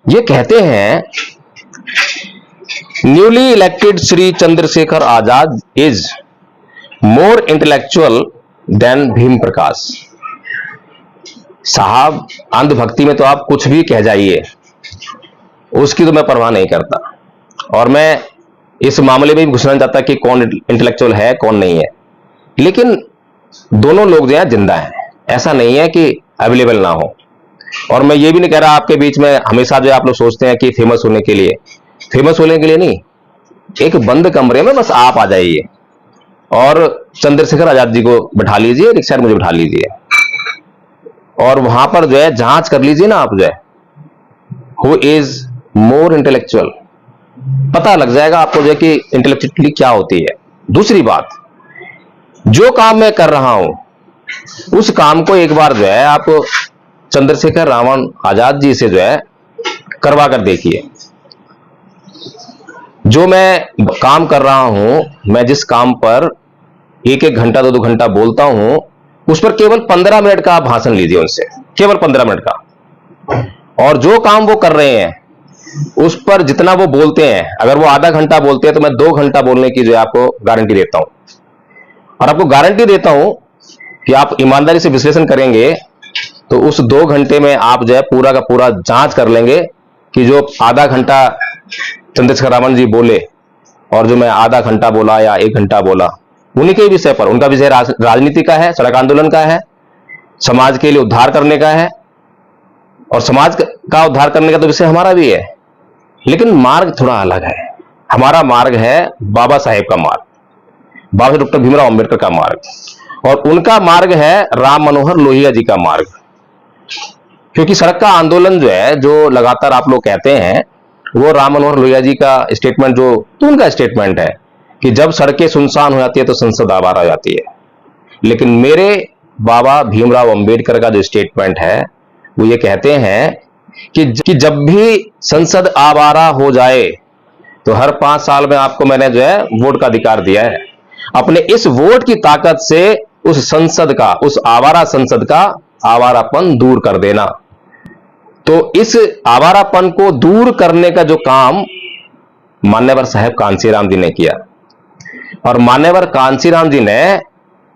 ये कहते हैं newly elected Shri Chandrashekhar Azad is more intellectual than Bhim Prakash. साहब, अंधभक्ति में तो आप कुछ भी कह जाइए, उसकी तो मैं परवाह नहीं करता, और मैं इस मामले में भी घुसना नहीं चाहता कि कौन इंटेलेक्चुअल है कौन नहीं है। लेकिन दोनों लोग जो है जिंदा हैं, ऐसा नहीं है कि अवेलेबल ना हो। और मैं ये भी नहीं कह रहा आपके बीच में हमेशा जो आप लोग सोचते हैं कि फेमस होने के लिए नहीं, एक बंद कमरे में बस आप आ जाइए और चंद्रशेखर आजाद जी को बैठा लीजिए, रिक्शा में मुझे बैठा लीजिए, और वहां पर जो है जांच कर लीजिए ना आप, जो है हु इज मोर इंटेलेक्चुअल, पता लग जाएगा आपको जो है कि इंटेलेक्चुअली क्या होती है। दूसरी बात, जो काम मैं कर रहा हूं उस काम को एक बार जो है आप चंद्रशेखर रावण आजाद जी से जो है करवा कर देखिए। जो मैं काम कर रहा हूं, मैं जिस काम पर एक एक घंटा 2-2 घंटा बोलता हूं, उस पर केवल 15 मिनट का आप भाषण लीजिए उनसे, केवल 15 मिनट का। और जो काम वो कर रहे हैं उस पर जितना वो बोलते हैं, अगर वो आधा घंटा बोलते हैं तो मैं 2 घंटा बोलने की जो है आपको गारंटी देता हूं। और आपको गारंटी देता हूं कि आप ईमानदारी से विश्लेषण करेंगे तो उस 2 घंटे में आप जो है पूरा का पूरा जांच कर लेंगे कि जो आधा घंटा चंद्रशेखर रावण जी बोले और जो मैं आधा घंटा बोला या 1 घंटा बोला, उन्हीं के विषय पर, उनका विषय राजनीति का है, सड़क आंदोलन का है, समाज के लिए उद्धार करने का है, और समाज का उद्धार करने का तो विषय हमारा भी है, लेकिन मार्ग थोड़ा अलग है। हमारा मार्ग है बाबा साहेब का मार्ग, बाबा साहेब डॉक्टर भीमराव अंबेडकर का मार्ग, और उनका मार्ग है राम मनोहर लोहिया जी का मार्ग। क्योंकि सड़क का आंदोलन जो है, जो लगातार आप लोग कहते हैं, वो राम मनोहर लोहिया जी का स्टेटमेंट, जो तो उनका स्टेटमेंट है कि जब सड़कें सुनसान हो जाती है तो संसद आवारा हो जाती है। लेकिन मेरे बाबा भीमराव अंबेडकर का जो स्टेटमेंट है वो ये कहते हैं कि जब भी संसद आवारा हो जाए तो हर 5 साल में आपको मैंने जो है वोट का अधिकार दिया है, अपने इस वोट की ताकत से उस संसद का, उस आवारा संसद का आवारापन दूर कर देना। तो इस आवारापन को दूर करने का जो काम मान्यवर साहब कांशीराम जी ने किया, और मान्यवर कांशीराम जी ने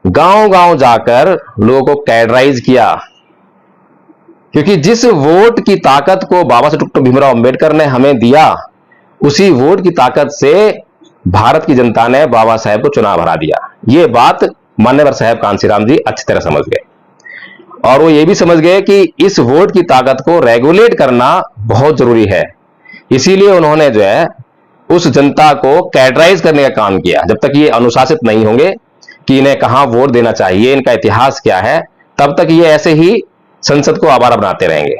गांव-गांव जाकर लोगों को कैडराइज किया। क्योंकि जिस वोट की ताकत को बाबा साहेब डॉक्टर भीमराव अंबेडकर ने हमें दिया, उसी वोट की ताकत से भारत की जनता ने बाबा साहेब को चुनाव हरा दिया। ये बात मान्यवर साहब कांशीराम जी अच्छी तरह समझ गए, और वो ये भी समझ गए कि इस वोट की ताकत को रेगुलेट करना बहुत जरूरी है। इसीलिए उन्होंने जो है उस जनता को कैडराइज करने का काम किया। जब तक ये अनुशासित नहीं होंगे कि इन्हें कहां वोट देना चाहिए, इनका इतिहास क्या है, तब तक ये ऐसे ही संसद को आवारा बनाते रहेंगे।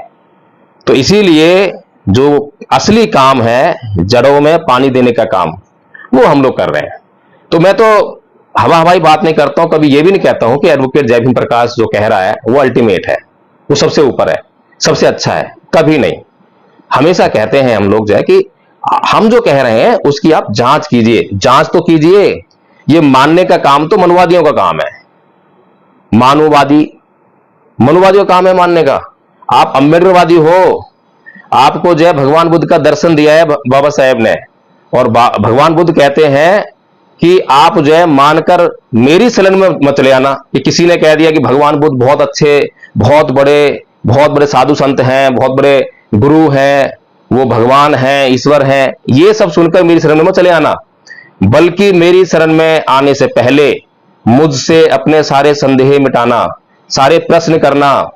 तो इसीलिए जो असली काम है, जड़ों में पानी देने का काम, वो हम लोग कर रहे हैं। तो मैं तो हवा हवाई बात नहीं करता हूं, कभी ये भी नहीं कहता हूं कि एडवोकेट जय भीम प्रकाश जो कह रहा है वो अल्टीमेट है, वो सबसे ऊपर है, सबसे अच्छा है, कभी नहीं। हमेशा कहते हैं हम लोग जो है कि हम जो कह रहे हैं उसकी आप जांच कीजिए, जांच तो कीजिए। ये मानने का काम तो मनुवादियों का काम है, मनुवादियों का काम है मानने का। आप अम्बेडकरवादी हो, आपको जो है भगवान बुद्ध का दर्शन दिया है बाबा साहेब ने, और भगवान बुद्ध कहते हैं कि आप जो है मानकर मेरी शरण में मत चले आना। कि किसी ने कह दिया कि भगवान बुद्ध बहुत अच्छे, बहुत बड़े साधु संत हैं, बहुत बड़े गुरु हैं, वो भगवान हैं, ईश्वर हैं, ये सब सुनकर मेरी शरण में मत चले आना, बल्कि मेरी शरण में आने से पहले मुझसे अपने सारे संदेह मिटाना, सारे प्रश्न करना।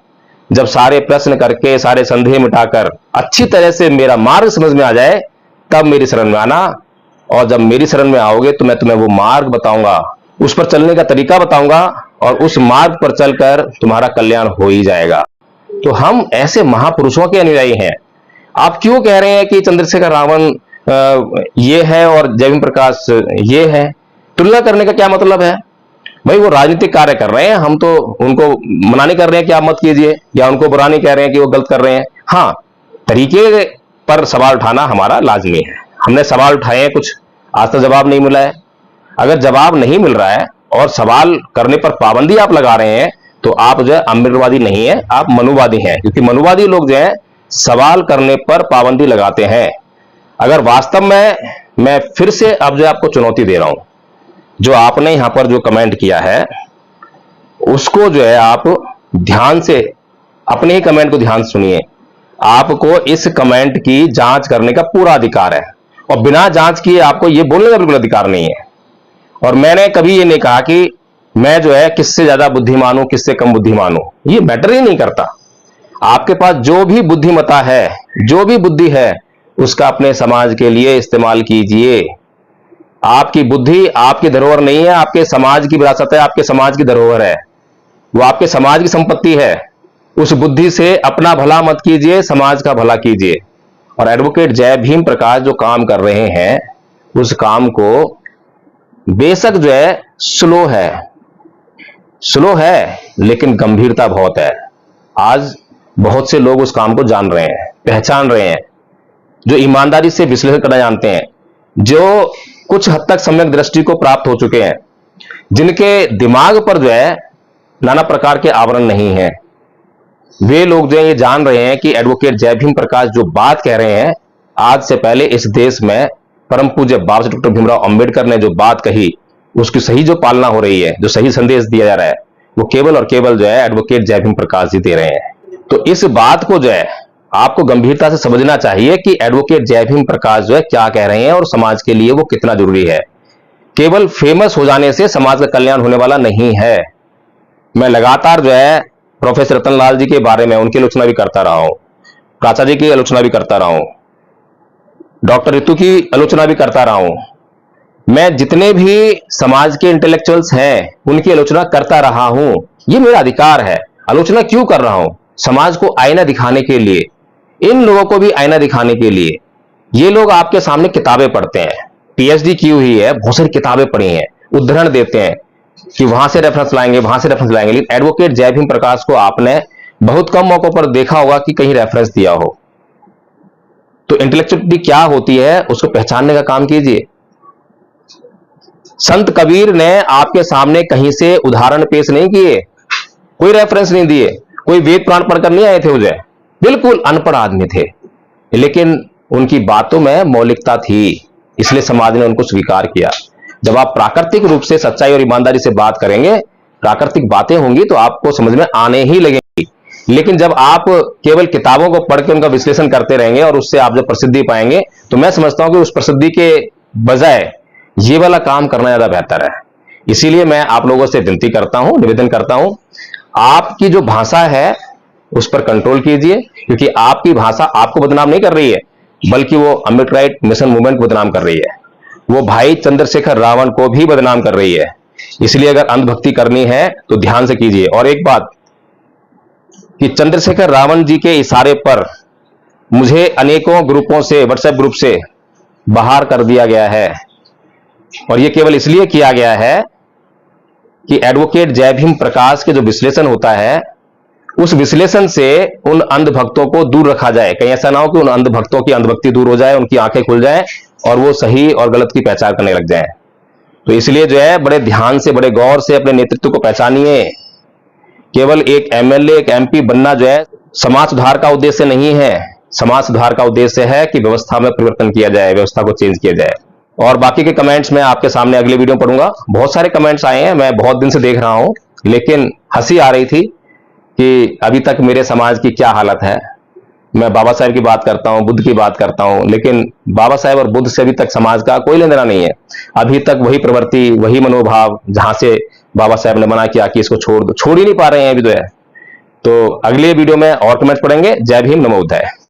जब सारे प्रश्न करके, सारे संदेह मिटाकर अच्छी तरह से मेरा मार्ग समझ में आ जाए, तब मेरी शरण में आना। और जब मेरी शरण में आओगे तो मैं तुम्हें वो मार्ग बताऊंगा, उस पर चलने का तरीका बताऊंगा, और उस मार्ग पर चलकर तुम्हारा कल्याण हो ही जाएगा। तो हम ऐसे महापुरुषों के अनुयायी हैं। आप क्यों कह रहे हैं कि चंद्रशेखर रावण ये है और जय भीम प्रकाश ये है? तुलना करने का क्या मतलब है भाई? वो राजनीतिक कार्य कर रहे हैं, हम तो उनको मना नहीं कर रहे हैं कि आप मत कीजिए, या उनको बुरा नहीं कह रहे हैं कि वो गलत कर रहे हैं। हाँ, तरीके पर सवाल उठाना हमारा लाजमी है। हमने सवाल उठाए हैं, कुछ आज तक जवाब नहीं मिला है। अगर जवाब नहीं मिल रहा है और सवाल करने पर पाबंदी आप लगा रहे हैं, तो आप जो है अम्बेडकरवादी नहीं है, आप मनुवादी हैं। क्योंकि मनुवादी लोग जो है सवाल करने पर पाबंदी लगाते हैं। अगर वास्तव में मैं फिर से अब जो आपको चुनौती दे रहा हूं, जो आपने यहां पर जो कमेंट किया है उसको जो है आप ध्यान से अपने ही कमेंट को ध्यान से सुनिए। आपको इस कमेंट की जांच करने का पूरा अधिकार है और बिना जांच किए आपको यह बोलने का बिल्कुल अधिकार नहीं है। और मैंने कभी यह नहीं कहा कि मैं जो है किससे ज्यादा बुद्धिमान हूं, किससे कम बुद्धिमान हूं, यह मैटर ही नहीं करता। आपके पास जो भी बुद्धिमता है, जो भी बुद्धि है, उसका अपने समाज के लिए इस्तेमाल कीजिए। आपकी बुद्धि आपकी धरोहर नहीं है, आपके समाज की विरासत है, आपके समाज की धरोहर है, वो आपके समाज की संपत्ति है। उस बुद्धि से अपना भला मत कीजिए, समाज का भला कीजिए। और एडवोकेट जय भीम प्रकाश जो काम कर रहे हैं उस काम को बेशक जो है स्लो है लेकिन गंभीरता बहुत है। आज बहुत से लोग उस काम को जान रहे हैं, पहचान रहे हैं, जो ईमानदारी से विश्लेषण करना जानते हैं, जो कुछ हद तक सम्यक दृष्टि को प्राप्त हो चुके हैं, जिनके दिमाग पर जो है नाना प्रकार के आवरण नहीं है, वे लोग जो है ये जान रहे हैं कि एडवोकेट जय भीम प्रकाश जो बात कह रहे हैं, आज से पहले इस देश में परम पूज्य बाबा साहेब डॉक्टर भीमराव अंबेडकर ने जो बात कही उसकी सही जो पालना हो रही है, जो सही संदेश दिया जा रहा है, वो केवल और केवल जो है एडवोकेट जय भीम प्रकाश जी दे रहे हैं। तो इस बात को जो है आपको गंभीरता से समझना चाहिए कि एडवोकेट जय भीम प्रकाश जो है क्या कह रहे हैं और समाज के लिए वो कितना जरूरी है। केवल फेमस हो जाने से समाज का कल्याण होने वाला नहीं है। मैं लगातार जो है प्रोफेसर रतनलाल जी के बारे में उनकी आलोचना भी करता रहा हूं, प्राचार्य जी की आलोचना भी करता रहा हूं, डॉक्टर ऋतु की आलोचना भी करता रहा हूं। मैं जितने भी समाज के इंटेलेक्चुअल्स हैं उनकी आलोचना करता रहा हूं। यह मेरा अधिकार है। आलोचना क्यों कर रहा हूं? समाज को आईना दिखाने के लिए, इन लोगों को भी आईना दिखाने के लिए। ये लोग आपके सामने किताबें पढ़ते हैं, पीएचडी की हुई है, बहुत सारी किताबें पढ़ी हैं, उद्धरण देते हैं कि वहां से रेफरेंस लाएंगे, वहां से रेफरेंस लाएंगे। लेकिन एडवोकेट जय भीम प्रकाश को आपने बहुत कम मौकों पर देखा होगा कि कहीं रेफरेंस दिया हो। तो इंटेलेक्चुअलिटी क्या होती है उसको पहचानने का काम कीजिए। संत कबीर ने आपके सामने कहीं से उदाहरण पेश नहीं किए, कोई रेफरेंस नहीं दिए, कोई वेद पुराण पढ़कर नहीं आए थे उसे, बिल्कुल अनपढ़ आदमी थे, लेकिन उनकी बातों में मौलिकता थी, इसलिए समाज ने उनको स्वीकार किया। जब आप प्राकृतिक रूप से सच्चाई और ईमानदारी से बात करेंगे, प्राकृतिक बातें होंगी तो आपको समझ में आने ही लगेंगी। लेकिन जब आप केवल किताबों को पढ़ के उनका विश्लेषण करते रहेंगे और उससे आप जब प्रसिद्धि पाएंगे, तो मैं समझता हूं कि उस प्रसिद्धि के बजाय ये वाला काम करना ज्यादा बेहतर है। इसीलिए मैं आप लोगों से विनती करता हूं, निवेदन करता हूं, आपकी जो भाषा है उस पर कंट्रोल कीजिए, क्योंकि आपकी भाषा आपको बदनाम नहीं कर रही है, बल्कि वो अम्बेडकर मिशन मूवमेंट को बदनाम कर रही है, वो भाई चंद्रशेखर रावण को भी बदनाम कर रही है। इसलिए अगर अंधभक्ति करनी है तो ध्यान से कीजिए। और एक बात कि चंद्रशेखर रावण जी के इशारे पर मुझे अनेकों ग्रुपों से, व्हाट्सएप ग्रुप से बाहर कर दिया गया है, और यह केवल इसलिए किया गया है कि एडवोकेट जय भीम प्रकाश के जो विश्लेषण होता है उस विश्लेषण से उन अंधभक्तों को दूर रखा जाए। कहीं ऐसा ना हो कि उन अंधभक्तों की अंधभक्ति दूर हो जाए, उनकी आंखें खुल जाए और वो सही और गलत की पहचान करने लग जाए। तो इसलिए जो है बड़े ध्यान से, बड़े गौर से अपने नेतृत्व को पहचानिए। केवल एक एमएलए, एक एमपी बनना जो है समाज सुधार का उद्देश्य नहीं है। समाज सुधार का उद्देश्य है कि व्यवस्था में परिवर्तन किया जाए, व्यवस्था को चेंज किया जाए। और बाकी के कमेंट्स मैं आपके सामने अगले वीडियो में पढ़ूंगा। बहुत सारे कमेंट्स आए हैं, मैं बहुत दिन से देख रहा हूं, लेकिन हंसी आ रही थी कि अभी तक मेरे समाज की क्या हालत है। मैं बाबा साहेब की बात करता हूं, बुद्ध की बात करता हूं, लेकिन बाबा साहेब और बुद्ध से अभी तक समाज का कोई लेना देना नहीं है। अभी तक वही प्रवृत्ति, वही मनोभाव, जहां से बाबा साहेब ने मना किया कि इसको छोड़ दो, छोड़ ही नहीं पा रहे हैं अभी तो है। तो अगले वीडियो में और कमेंट्स पढ़ेंगे। जय भीम, नमो बुद्धाय।